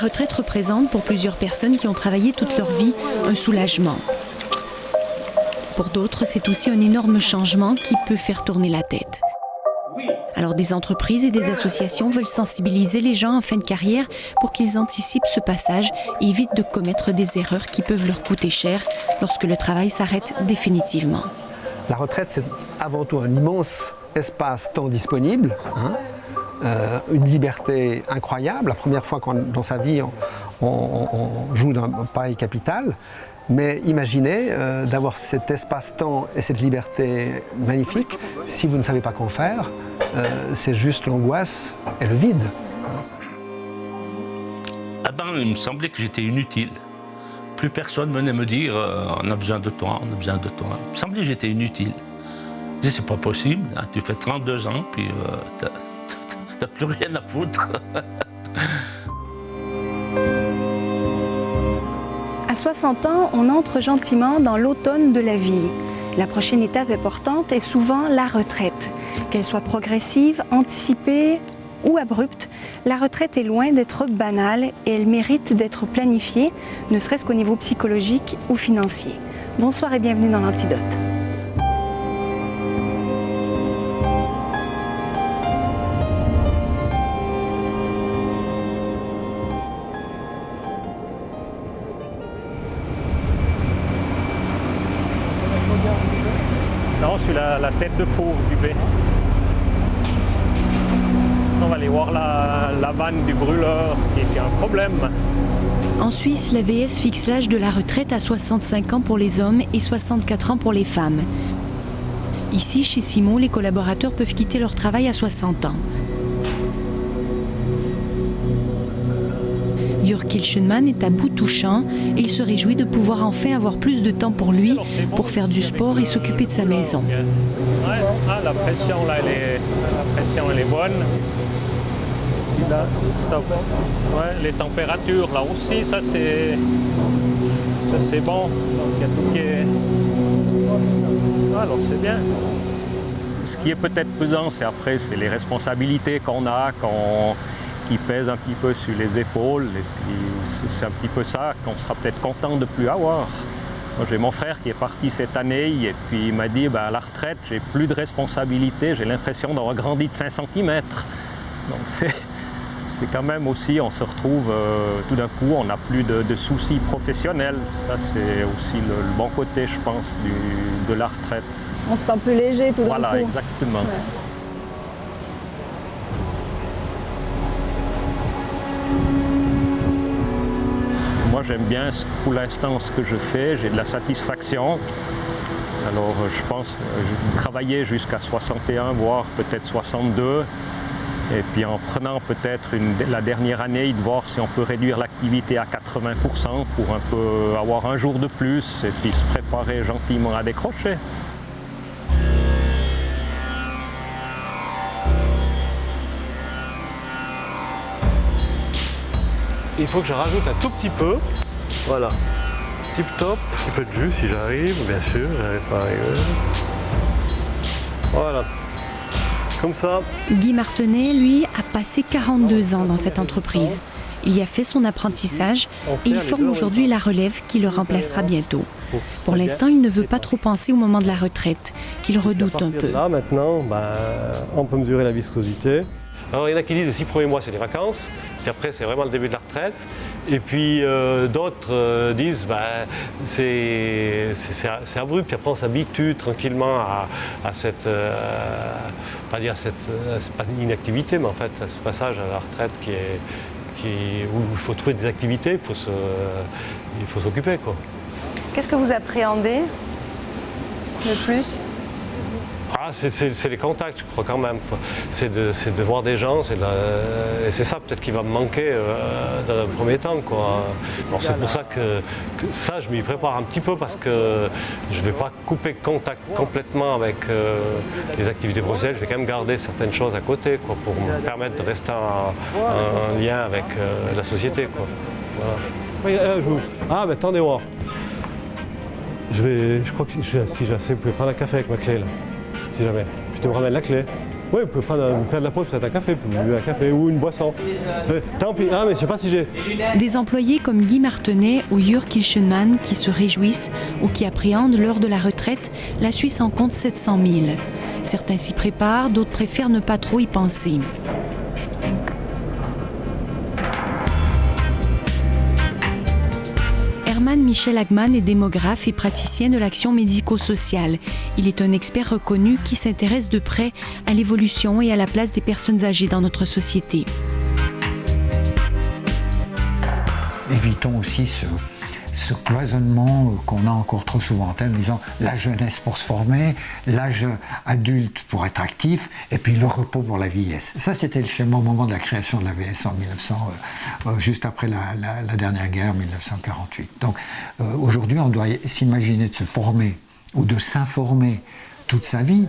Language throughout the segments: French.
retraite représente pour plusieurs personnes qui ont travaillé toute leur vie un soulagement. Pour d'autres, c'est aussi un énorme changement qui peut faire tourner la tête. Alors des entreprises et des associations veulent sensibiliser les gens en fin de carrière pour qu'ils anticipent ce passage et évitent de commettre des erreurs qui peuvent leur coûter cher lorsque le travail s'arrête définitivement. La retraite, c'est avant tout un immense espace-temps disponible, une liberté incroyable. La première fois dans sa vie, on joue d'un pareil capital. Mais imaginez d'avoir cet espace-temps et cette liberté magnifique, si vous ne savez pas qu'en faire, c'est juste l'angoisse et le vide. Il me semblait que j'étais inutile. Plus personne venait me dire on a besoin de toi, on a besoin de toi. Il me semblait que j'étais inutile. Je disais c'est pas possible, hein, tu fais 32 ans, puis t'as plus rien à foutre. À 60 ans, on entre gentiment dans l'automne de la vie. La prochaine étape importante est souvent la retraite. Qu'elle soit progressive, anticipée ou abrupte, la retraite est loin d'être banale et elle mérite d'être planifiée, ne serait-ce qu'au niveau psychologique ou financier. Bonsoir et bienvenue dans l'Antidote. Non, je suis la tête de four du B. On va aller voir la vanne du brûleur qui a un problème. En Suisse, la VS fixe l'âge de la retraite à 65 ans pour les hommes et 64 ans pour les femmes. Ici, chez Simon, les collaborateurs peuvent quitter leur travail à 60 ans. Jörg Kilschenmann est à bout touchant et il se réjouit de pouvoir enfin avoir plus de temps pour lui, pour faire du sport et s'occuper de sa maison. Ouais. Ah, la pression là, elle est bonne. Là, stop. Ouais, les températures là aussi, ça c'est bon. Donc, il y a tout qui est... Alors c'est bien. Ce qui est peut-être pesant, c'est les responsabilités qu'on a, qui pèsent un petit peu sur les épaules. Et puis c'est un petit peu ça qu'on sera peut-être content de ne plus avoir. Moi, j'ai mon frère qui est parti cette année et puis il m'a dit à la retraite, j'ai plus de responsabilités, j'ai l'impression d'avoir grandi de 5 cm. Donc c'est quand même aussi, on se retrouve tout d'un coup, on n'a plus de soucis professionnels. Ça, c'est aussi le bon côté, je pense, de la retraite. On se sent plus léger tout d'un coup. Voilà, exactement. Ouais. Moi, j'aime bien pour l'instant ce que je fais, j'ai de la satisfaction. Alors, je pense travailler jusqu'à 61, voire peut-être 62. Et puis en prenant peut-être la dernière année, de voir si on peut réduire l'activité à 80% pour un peu avoir un jour de plus et puis se préparer gentiment à décrocher. Il faut que je rajoute un tout petit peu. Voilà. Tip top. Un peu de jus si j'arrive, bien sûr. J'arrive pas à arriver. Voilà. Comme ça. Guy Martenet, lui, a passé 42 ans dans cette entreprise. Il y a fait son apprentissage et il forme aujourd'hui la relève qui le remplacera bientôt. Pour l'instant, il ne veut pas trop penser au moment de la retraite, qu'il redoute un peu. Là, maintenant, on peut mesurer la viscosité. Alors, il y en a qui disent les 6 premiers mois, c'est les vacances, puis après, c'est vraiment le début de la retraite. Et puis, d'autres disent c'est abrupt, puis après, on s'habitue tranquillement à cette, pas dire cette, c'est pas une inactivité, mais en fait, à ce passage à la retraite où il faut trouver des activités, il faut s'occuper, quoi. Qu'est-ce que vous appréhendez le plus ? C'est les contacts, je crois, quand même. C'est de voir des gens, et c'est ça peut-être qui va me manquer dans un premier temps, quoi. Alors c'est pour ça que ça, je m'y prépare un petit peu parce que je ne vais pas couper contact complètement avec les activités professionnelles. Je vais quand même garder certaines choses à côté, quoi, pour me permettre de rester en lien avec la société, quoi. Voilà. Attendez voir. Je crois que si j'ai assez, vous pouvez prendre un café avec ma clé, là. Si jamais. Puis tu me ramènes la clé. Oui, vous pouvez faire de la pause, peut-être un café, vous buvez un café ou une boisson. Tant pis, mais je sais pas si j'ai. Des employés comme Guy Martenet ou Jörg Kilchenmann qui se réjouissent ou qui appréhendent l'heure de la retraite, la Suisse en compte 700 000. Certains s'y préparent, d'autres préfèrent ne pas trop y penser. Hermann Michel Hagmann est démographe et praticien de l'action médico-sociale. Il est un expert reconnu qui s'intéresse de près à l'évolution et à la place des personnes âgées dans notre société. Évitons aussi ce cloisonnement qu'on a encore trop souvent en tête, en disant la jeunesse pour se former, l'âge adulte pour être actif, et puis le repos pour la vieillesse. Ça, c'était le schéma au moment de la création de la VS en 1900, juste après la dernière guerre, 1948. Donc aujourd'hui, on doit s'imaginer de se former ou de s'informer toute sa vie,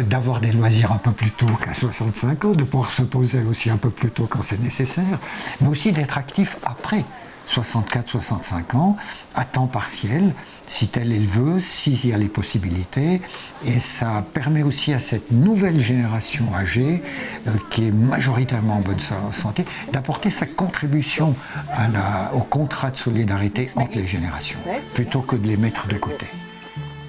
d'avoir des loisirs un peu plus tôt qu'à 65 ans, de pouvoir se poser aussi un peu plus tôt quand c'est nécessaire, mais aussi d'être actif après 64-65 ans, à temps partiel, si tel est le vœu, s'il y a les possibilités. Et ça permet aussi à cette nouvelle génération âgée, qui est majoritairement en bonne santé, d'apporter sa contribution au contrat de solidarité entre les générations, plutôt que de les mettre de côté.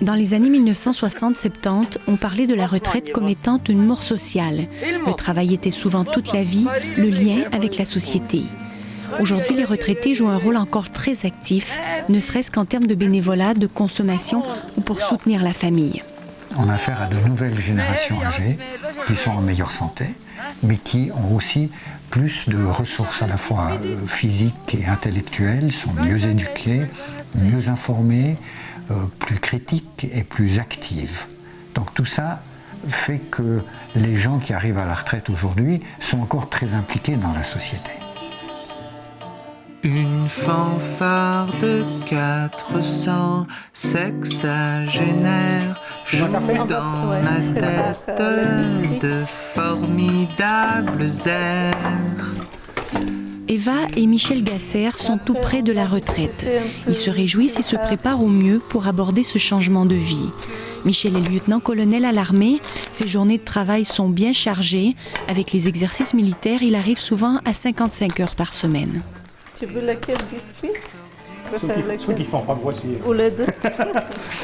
Dans les années 1960-70, on parlait de la retraite comme étant une mort sociale. Le travail était souvent toute la vie, le lien avec la société. Aujourd'hui, les retraités jouent un rôle encore très actif, ne serait-ce qu'en termes de bénévolat, de consommation ou pour soutenir la famille. On a affaire à de nouvelles générations âgées qui sont en meilleure santé, mais qui ont aussi plus de ressources à la fois physiques et intellectuelles, sont mieux éduquées, mieux informées, plus critiques et plus actives. Donc tout ça fait que les gens qui arrivent à la retraite aujourd'hui sont encore très impliqués dans la société. Une fanfare de 400 sexagénaires joue dans ma tête de formidables airs. Eva et Michel Gasser sont tout près de la retraite. Ils se réjouissent et se préparent au mieux pour aborder ce changement de vie. Michel est lieutenant-colonel à l'armée. Ses journées de travail sont bien chargées. Avec les exercices militaires, il arrive souvent à 55 heures par semaine. Tu veux lequel biscuit? Ceux qui ne font pas grossir. Ou les deux?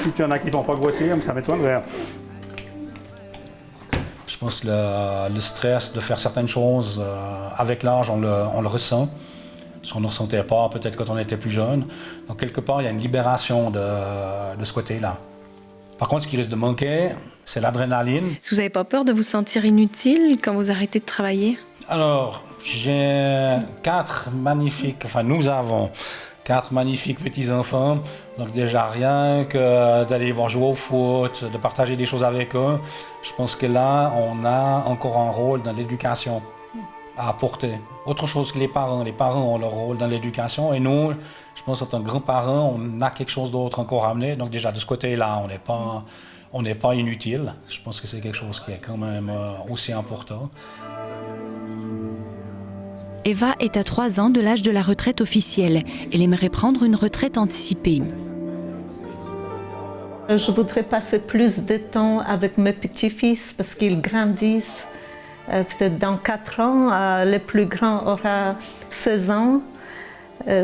Si tu en as qui ne font pas grossir, ça m'étonne. Je pense que le stress de faire certaines choses, avec l'âge, on le ressent. Ce qu'on ne ressentait pas peut-être quand on était plus jeune. Donc quelque part, il y a une libération de ce côté-là. Par contre, ce qui risque de manquer, c'est l'adrénaline. Est-ce que vous n'avez pas peur de vous sentir inutile quand vous arrêtez de travailler? Alors, nous avons 4 magnifiques petits-enfants. Donc déjà, rien que d'aller voir jouer au foot, de partager des choses avec eux, je pense que là, on a encore un rôle dans l'éducation à apporter. Autre chose que les parents. Les parents ont leur rôle dans l'éducation et nous, je pense qu'en tant que grands-parents, on a quelque chose d'autre encore à amener. Donc déjà, de ce côté-là, on n'est pas inutile. Je pense que c'est quelque chose qui est quand même aussi important. Eva est à 3 ans de l'âge de la retraite officielle. Elle aimerait prendre une retraite anticipée. Je voudrais passer plus de temps avec mes petits-fils parce qu'ils grandissent. Peut-être dans 4 ans, le plus grand aura 16 ans.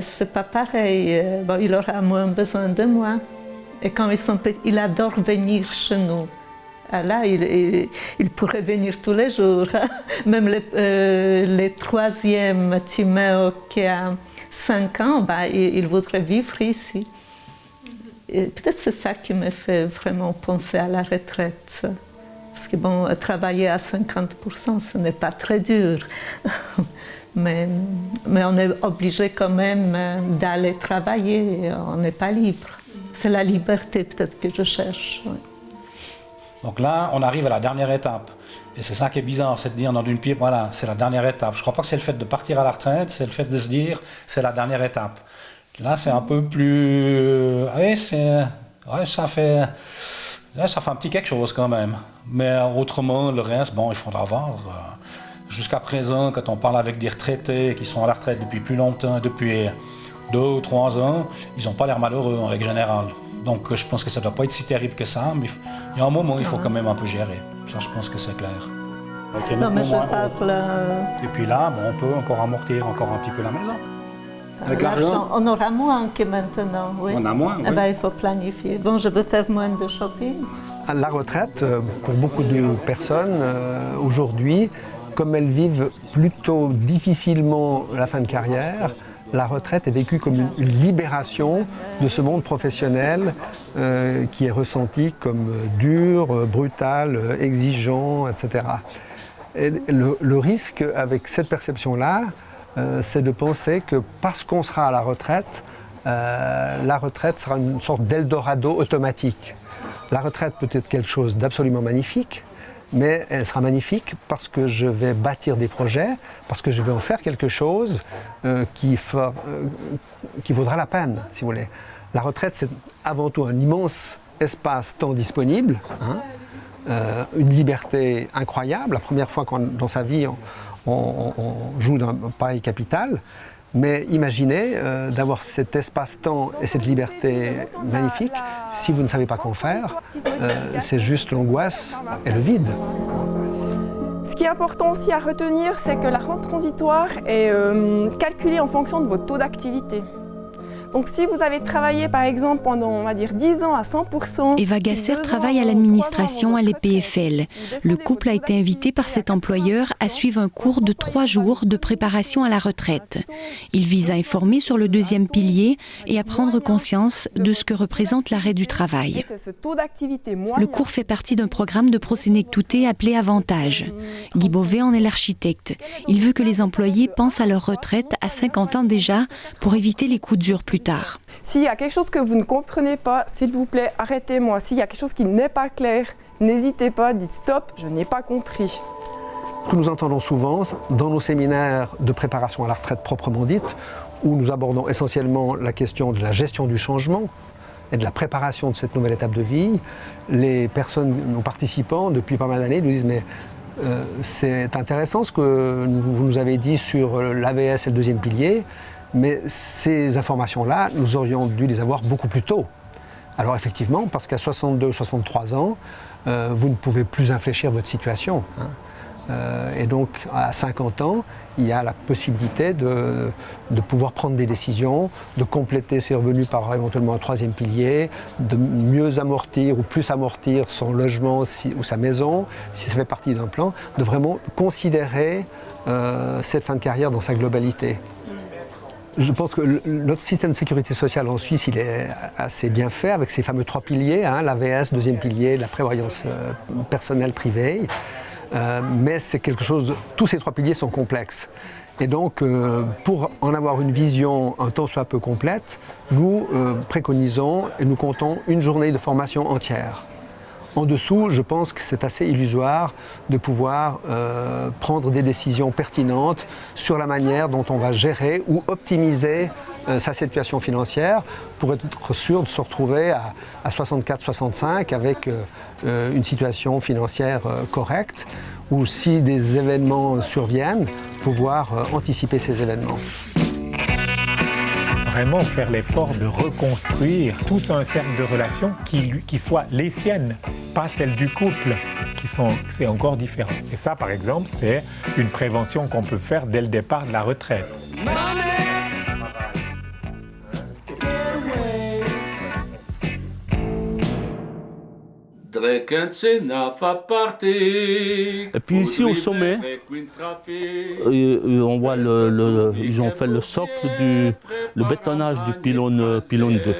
C'est pas pareil. Il aura moins besoin de moi. Et quand ils sont petits, il adore venir chez nous. Là, il pourrait venir tous les jours. Même le 3e, Timéo, qui a 5 ans, il voudrait vivre ici. Peut-être c'est ça qui me fait vraiment penser à la retraite. Parce que travailler à 50%, ce n'est pas très dur. mais on est obligé quand même d'aller travailler, on n'est pas libre. C'est la liberté peut-être que je cherche. Ouais. Donc là, on arrive à la dernière étape. Et c'est ça qui est bizarre, c'est de dire dans une pipe, voilà, c'est la dernière étape. Je ne crois pas que c'est le fait de partir à la retraite, c'est le fait de se dire, c'est la dernière étape. Là, c'est un peu plus... ça fait un petit quelque chose quand même. Mais autrement, le reste, il faudra voir. Jusqu'à présent, quand on parle avec des retraités qui sont à la retraite depuis plus longtemps, depuis 2 ou 3 ans, ils n'ont pas l'air malheureux en règle générale. Donc je pense que ça ne doit pas être si terrible que ça, mais il y a un moment où il faut quand même un peu gérer. Ça, je pense que c'est clair. Okay, non, mais je parle... Et puis là, bon, on peut encore amortir encore un petit peu la maison. Avec l'argent, on aura moins que maintenant, oui. On a moins, oui. Eh ben, il faut planifier. Bon, je veux faire moins de shopping. La retraite, pour beaucoup de personnes, aujourd'hui, comme elles vivent plutôt difficilement la fin de carrière, la retraite est vécue comme une libération de ce monde professionnel qui est ressenti comme dur, brutal, exigeant, etc. Et le risque avec cette perception-là, c'est de penser que parce qu'on sera à la retraite sera une sorte d'Eldorado automatique. La retraite peut être quelque chose d'absolument magnifique, mais elle sera magnifique parce que je vais bâtir des projets, parce que je vais en faire quelque chose qui vaudra la peine, si vous voulez. La retraite, c'est avant tout un immense espace-temps disponible, une liberté incroyable, la première fois dans sa vie on joue d'un pareil capital. Mais imaginez d'avoir cet espace-temps et cette liberté magnifique, si vous ne savez pas qu'en faire, c'est juste l'angoisse et le vide. Ce qui est important aussi à retenir, c'est que la rente transitoire est calculée en fonction de votre taux d'activité. Donc si vous avez travaillé par exemple pendant, on va dire, 10 ans à 100%... Eva Gasser travaille à l'administration à l'EPFL. Le couple a été invité par cet employeur à suivre un cours de 3 jours de préparation à la retraite. Il vise à informer sur le deuxième pilier et à prendre conscience de ce que représente l'arrêt du travail. Le cours fait partie d'un programme de prosénectouté appelé Avantage. Guy Beauvais en est l'architecte. Il veut que les employés pensent à leur retraite à 50 ans déjà pour éviter les coups durs plus tard. S'il y a quelque chose que vous ne comprenez pas, s'il vous plaît, arrêtez-moi. S'il y a quelque chose qui n'est pas clair, n'hésitez pas, dites stop, je n'ai pas compris. Ce que nous entendons souvent dans nos séminaires de préparation à la retraite proprement dite, où nous abordons essentiellement la question de la gestion du changement et de la préparation de cette nouvelle étape de vie, les personnes, nos participants, depuis pas mal d'années, nous disent mais c'est intéressant ce que vous nous avez dit sur l'AVS et le deuxième pilier, mais ces informations-là, nous aurions dû les avoir beaucoup plus tôt. Alors effectivement, parce qu'à 62 ou 63 ans, vous ne pouvez plus infléchir votre situation. Et donc à 50 ans, il y a la possibilité de pouvoir prendre des décisions, de compléter ses revenus par éventuellement un troisième pilier, de mieux amortir ou plus amortir son logement ou sa maison, si ça fait partie d'un plan, de vraiment considérer cette fin de carrière dans sa globalité. Je pense que notre système de sécurité sociale en Suisse, il est assez bien fait avec ces fameux 3 piliers, l'AVS, deuxième pilier, la prévoyance personnelle privée. Mais c'est quelque chose, tous ces 3 piliers sont complexes. Et donc, pour en avoir une vision un tant soit peu complète, nous préconisons et nous comptons une journée de formation entière. En dessous, je pense que c'est assez illusoire de pouvoir prendre des décisions pertinentes sur la manière dont on va gérer ou optimiser sa situation financière pour être sûr de se retrouver à 64-65 avec une situation financière correcte ou si des événements surviennent, pouvoir anticiper ces événements. Vraiment faire l'effort de reconstruire tout un cercle de relations qui soient les siennes, pas celles du couple, c'est encore différent. Et ça, par exemple, c'est une prévention qu'on peut faire dès le départ de la retraite. Et puis ici au sommet, on voit ils ont fait le socle le bétonnage du pylône 2.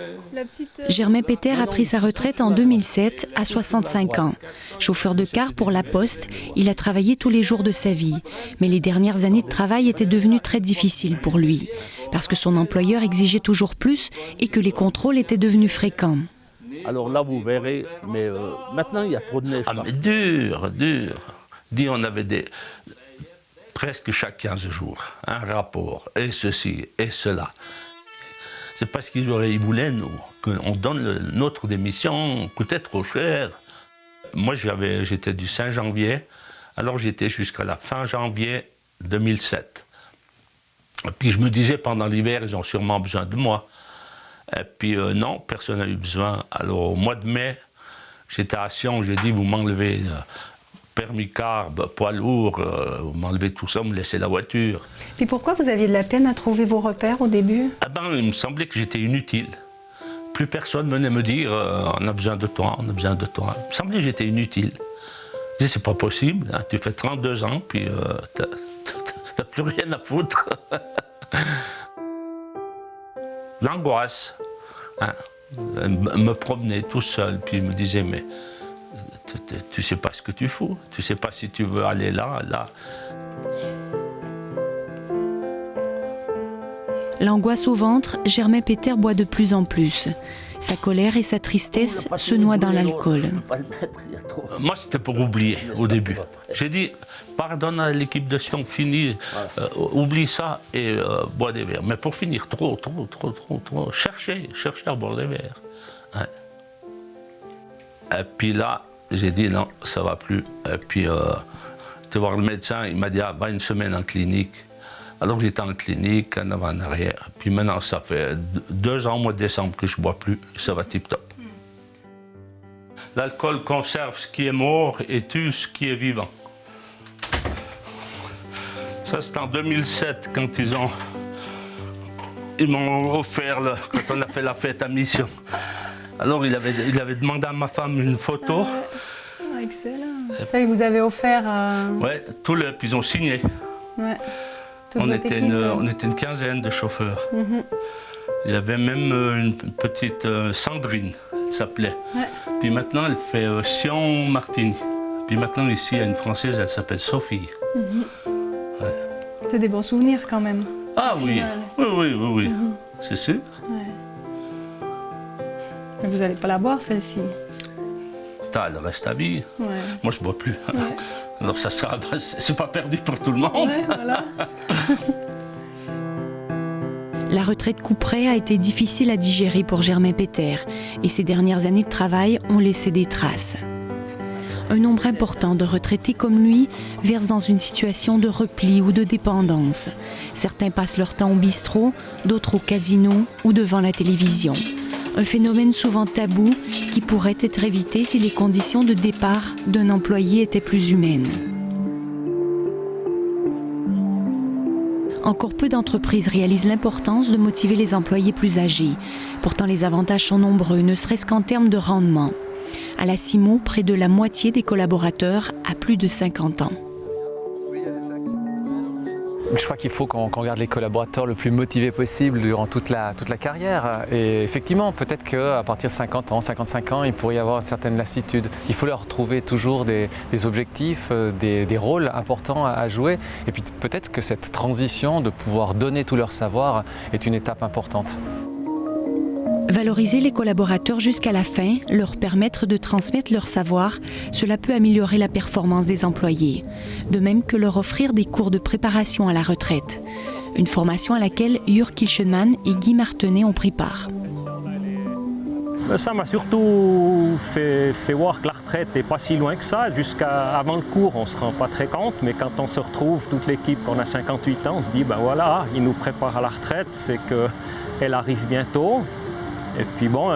Germain Peter a pris sa retraite en 2007 à 65 ans. Chauffeur de car pour La Poste, il a travaillé tous les jours de sa vie. Mais les dernières années de travail étaient devenues très difficiles pour lui, parce que son employeur exigeait toujours plus et que les contrôles étaient devenus fréquents. Alors là, vous verrez, mais maintenant, il y a trop de neige. Ah, mais dur. Dis, on avait presque chaque 15 jours, un rapport, et ceci, et cela. C'est parce qu'ils voulaient, nous, qu'on donne notre démission, coûtait trop cher. Moi, j'étais du 5 janvier, alors j'étais jusqu'à la fin janvier 2007. Et puis je me disais, pendant l'hiver, ils ont sûrement besoin de moi. Et puis non, personne n'a eu besoin. Alors au mois de mai, j'étais à Sion, j'ai dit, vous m'enlevez permis car, poids lourd, vous m'enlevez tout ça, vous me laissez la voiture. Puis pourquoi vous aviez de la peine à trouver vos repères au début? Il me semblait que j'étais inutile. Plus personne venait me dire on a besoin de toi, on a besoin de toi. Il me semblait que j'étais inutile. Je disais c'est pas possible, hein, tu fais 32 ans, puis t'as plus rien à foutre. L'angoisse. Hein, me promenais tout seul, puis je me disais mais tu sais pas ce que tu fous, tu sais pas si tu veux aller là. L'angoisse au ventre, Germain Péter boit de plus en plus. Sa colère et sa tristesse se noient dans l'alcool. Moi, c'était pour oublier au début. J'ai dit, pardonne à l'équipe de Sion, finis, oublie ça et bois des verres. Mais pour finir, trop. Cherchez à boire des verres. Ouais. Et puis là, j'ai dit non, ça va plus. Et puis, tu voir le médecin, il m'a dit, va une semaine en clinique. Alors j'étais en clinique, en avant, en arrière. Puis maintenant, ça fait 2 ans, au mois de décembre, que je ne bois plus. Ça va tip-top. L'alcool conserve ce qui est mort et tue ce qui est vivant. Ça, c'est en 2007, quand ils m'ont offert, quand on a fait la fête à Mission. Alors il avait demandé à ma femme une photo. Excellent. Ça, ils vous avez offert... Ouais, puis ils ont signé. Ouais. On était une quinzaine de chauffeurs. Il y avait même une petite Sandrine, elle s'appelait. Ouais. Puis maintenant, elle fait Sion Martini. Puis maintenant, ici, il y a une Française, elle s'appelle Sophie. Ouais. C'est des bons souvenirs quand même. Ah oui, oui. C'est sûr. Ouais. Mais vous n'allez pas la boire, celle-ci. Elle reste à vie. Ouais. Moi, je ne bois plus. Ouais. Alors ça sera, c'est pas perdu pour tout le monde. Ouais, voilà. La retraite couperet a été difficile à digérer pour Germain Péter et ses dernières années de travail ont laissé des traces. Un nombre important de retraités comme lui versent dans une situation de repli ou de dépendance. Certains passent leur temps au bistrot, d'autres au casino ou devant la télévision. Un phénomène souvent tabou qui pourrait être évité si les conditions de départ d'un employé étaient plus humaines. Encore peu d'entreprises réalisent l'importance de motiver les employés plus âgés. Pourtant, les avantages sont nombreux, ne serait-ce qu'en termes de rendement. À la CIMO, près de la moitié des collaborateurs a plus de 50 ans. Je crois qu'il faut qu'on garde les collaborateurs le plus motivés possible durant toute la carrière. Et effectivement, peut-être qu'à partir de 50 ans, 55 ans, il pourrait y avoir une certaine lassitude. Il faut leur trouver toujours des objectifs, des rôles importants à jouer. Et puis peut-être que cette transition de pouvoir donner tout leur savoir est une étape importante. Valoriser les collaborateurs jusqu'à la fin, leur permettre de transmettre leur savoir, cela peut améliorer la performance des employés. De même que leur offrir des cours de préparation à la retraite. Une formation à laquelle Jürg Kilschenmann et Guy Martenet ont pris part. Ça m'a surtout fait voir que la retraite n'est pas si loin que ça. Jusqu'avant le cours, on ne se rend pas très compte, mais quand on se retrouve, toute l'équipe, qu'on a 58 ans, on se dit, ben voilà, ils nous préparent à la retraite, c'est qu'elle arrive bientôt. Et puis bon,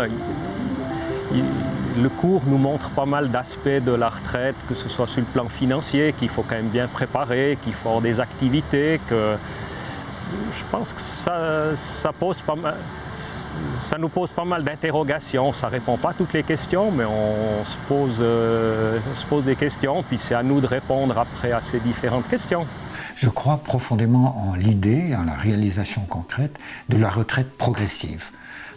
le cours nous montre pas mal d'aspects de la retraite, que ce soit sur le plan financier, qu'il faut quand même bien préparer, qu'il faut avoir des activités, que je pense que ça nous pose pas mal d'interrogations. Ça ne répond pas à toutes les questions, mais on se pose des questions, puis c'est à nous de répondre après à ces différentes questions. Je crois profondément en l'idée, en la réalisation concrète de la retraite progressive.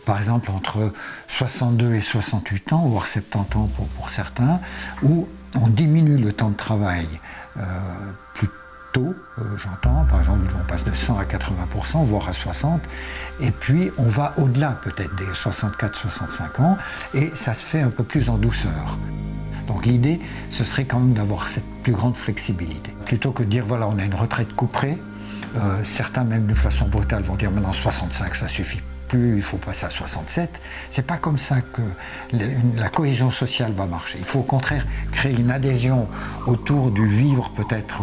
Par exemple, entre 62 et 68 ans, voire 70 ans pour certains, où on diminue le temps de travail plus tôt, j'entends, par exemple, on passe de 100 à 80%, voire à 60%, et puis on va au-delà peut-être des 64-65 ans, et ça se fait un peu plus en douceur. Donc l'idée, ce serait quand même d'avoir cette plus grande flexibilité. Plutôt que de dire, voilà, on a une retraite couperet, certains, même de façon brutale, vont dire maintenant 65, ça suffit. Plus, il faut passer à 67. C'est pas comme ça que la cohésion sociale va marcher. Il faut au contraire créer une adhésion autour du vivre peut-être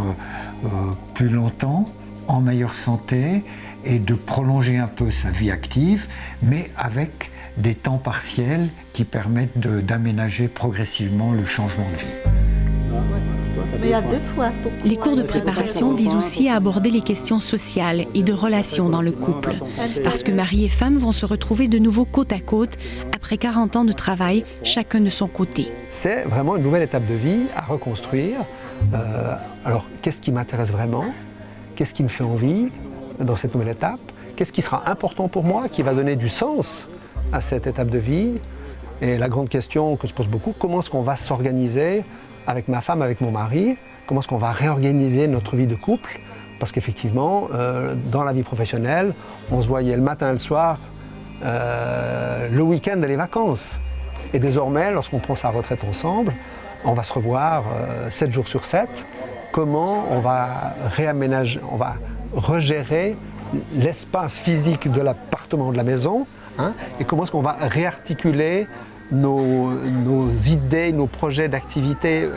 plus longtemps, en meilleure santé, et de prolonger un peu sa vie active, mais avec des temps partiels qui permettent d'aménager progressivement le changement de vie. Mais il y a 2 fois. Les cours de préparation visent aussi à aborder les questions sociales et de relations dans le couple. Parce que mari et femme vont se retrouver de nouveau côte à côte après 40 ans de travail, chacun de son côté. C'est vraiment une nouvelle étape de vie à reconstruire. Alors, qu'est-ce qui m'intéresse vraiment? Qu'est-ce qui me fait envie dans cette nouvelle étape? Qu'est-ce qui sera important pour moi, qui va donner du sens à cette étape de vie? Et la grande question que se pose beaucoup, comment est-ce qu'on va s'organiser avec ma femme, avec mon mari? Comment est-ce qu'on va réorganiser notre vie de couple? Parce qu'effectivement, dans la vie professionnelle, on se voyait le matin et le soir, le week-end et les vacances. Et désormais, lorsqu'on prend sa retraite ensemble, on va se revoir 7 jours sur 7. Comment on va réaménager, on va regérer l'espace physique de l'appartement, de la maison, hein, et comment est-ce qu'on va réarticuler nos idées, nos projets d'activité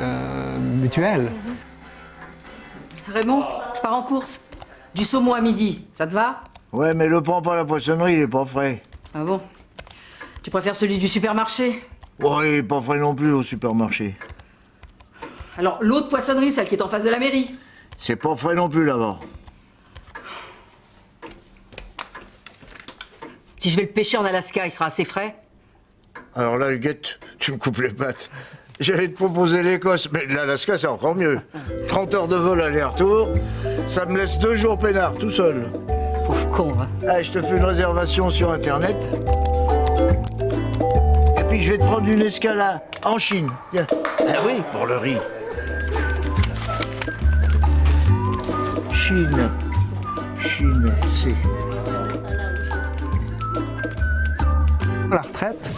mutuelles. Raymond, je pars en course. Du saumon à midi, ça te va? Ouais, mais le prends pas à la poissonnerie, il est pas frais. Ah bon? Tu préfères celui du supermarché? Ouais, il est pas frais non plus au supermarché. Alors, l'autre poissonnerie, celle qui est en face de la mairie? C'est pas frais non plus là-bas. Si je vais le pêcher en Alaska, il sera assez frais? Alors là, Huguette, tu me coupes les pattes. J'allais te proposer l'Écosse, mais l'Alaska, c'est encore mieux. 30 heures de vol aller-retour, ça me laisse 2 jours peinard, tout seul. Pauvre con, hein. Allez, je te fais une réservation sur Internet. Et puis, je vais te prendre une escale en Chine. Tiens. Ah oui, pour le riz. Chine, c'est... La retraite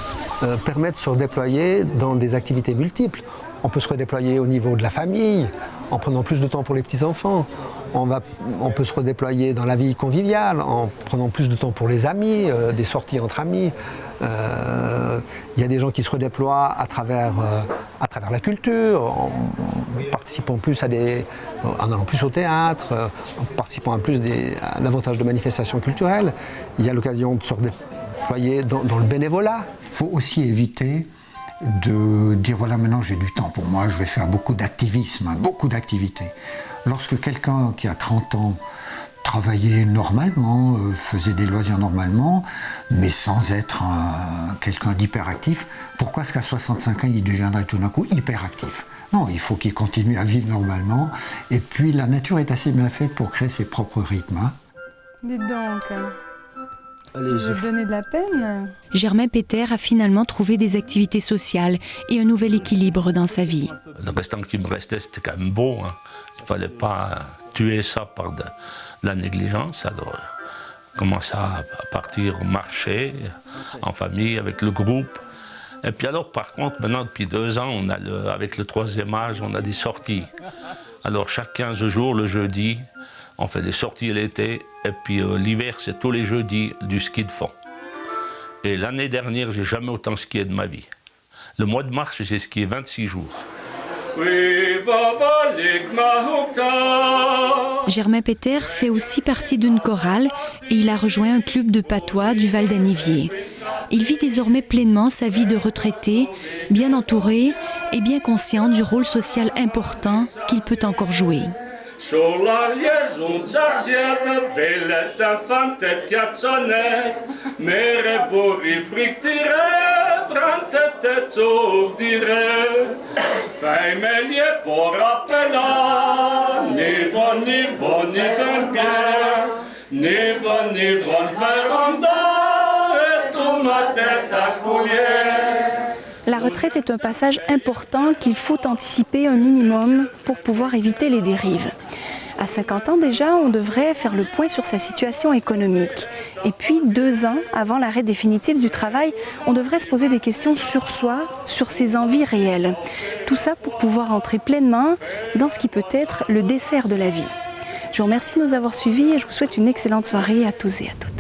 permet de se redéployer dans des activités multiples. On peut se redéployer au niveau de la famille, en prenant plus de temps pour les petits-enfants. On peut se redéployer dans la vie conviviale, en prenant plus de temps pour les amis, des sorties entre amis. Il y a des gens qui se redéploient à travers la culture, en participant plus en allant plus au théâtre, en participant à davantage de manifestations culturelles. Il y a l'occasion de se redéployer dans le bénévolat. Il faut aussi éviter de dire voilà, maintenant j'ai du temps pour moi, je vais faire beaucoup d'activisme, beaucoup d'activités. Lorsque quelqu'un qui a 30 ans travaillait normalement, faisait des loisirs normalement, mais sans être quelqu'un d'hyperactif, pourquoi est-ce qu'à 65 ans il deviendrait tout d'un coup hyperactif? Non, il faut qu'il continue à vivre normalement, et puis la nature est assez bien faite pour créer ses propres rythmes. Hein. Dites donc, vous donnez de la peine. Germain Peter a finalement trouvé des activités sociales et un nouvel équilibre dans sa vie. Le restant qui me restait, c'était quand même beau. Hein. Il ne fallait pas tuer ça par de la négligence. Alors, on commence à partir au marché, en famille, avec le groupe. Et puis alors, par contre, maintenant, depuis 2 ans, avec le 3e âge, on a des sorties. Alors, chaque 15 jours, le jeudi, on fait des sorties l'été. Et puis l'hiver, c'est tous les jeudis du ski de fond. Et l'année dernière, j'ai jamais autant skié de ma vie. Le mois de mars, j'ai skié 26 jours. Germain Peter fait aussi partie d'une chorale et il a rejoint un club de patois du Val d'Anniviers. Il vit désormais pleinement sa vie de retraité, bien entouré et bien conscient du rôle social important qu'il peut encore jouer. La retraite est un passage important qu'il faut anticiper un minimum pour pouvoir éviter les dérives. À 50 ans déjà, on devrait faire le point sur sa situation économique. Et puis 2 ans avant l'arrêt définitif du travail, on devrait se poser des questions sur soi, sur ses envies réelles. Tout ça pour pouvoir entrer pleinement dans ce qui peut être le dessert de la vie. Je vous remercie de nous avoir suivis et je vous souhaite une excellente soirée à tous et à toutes.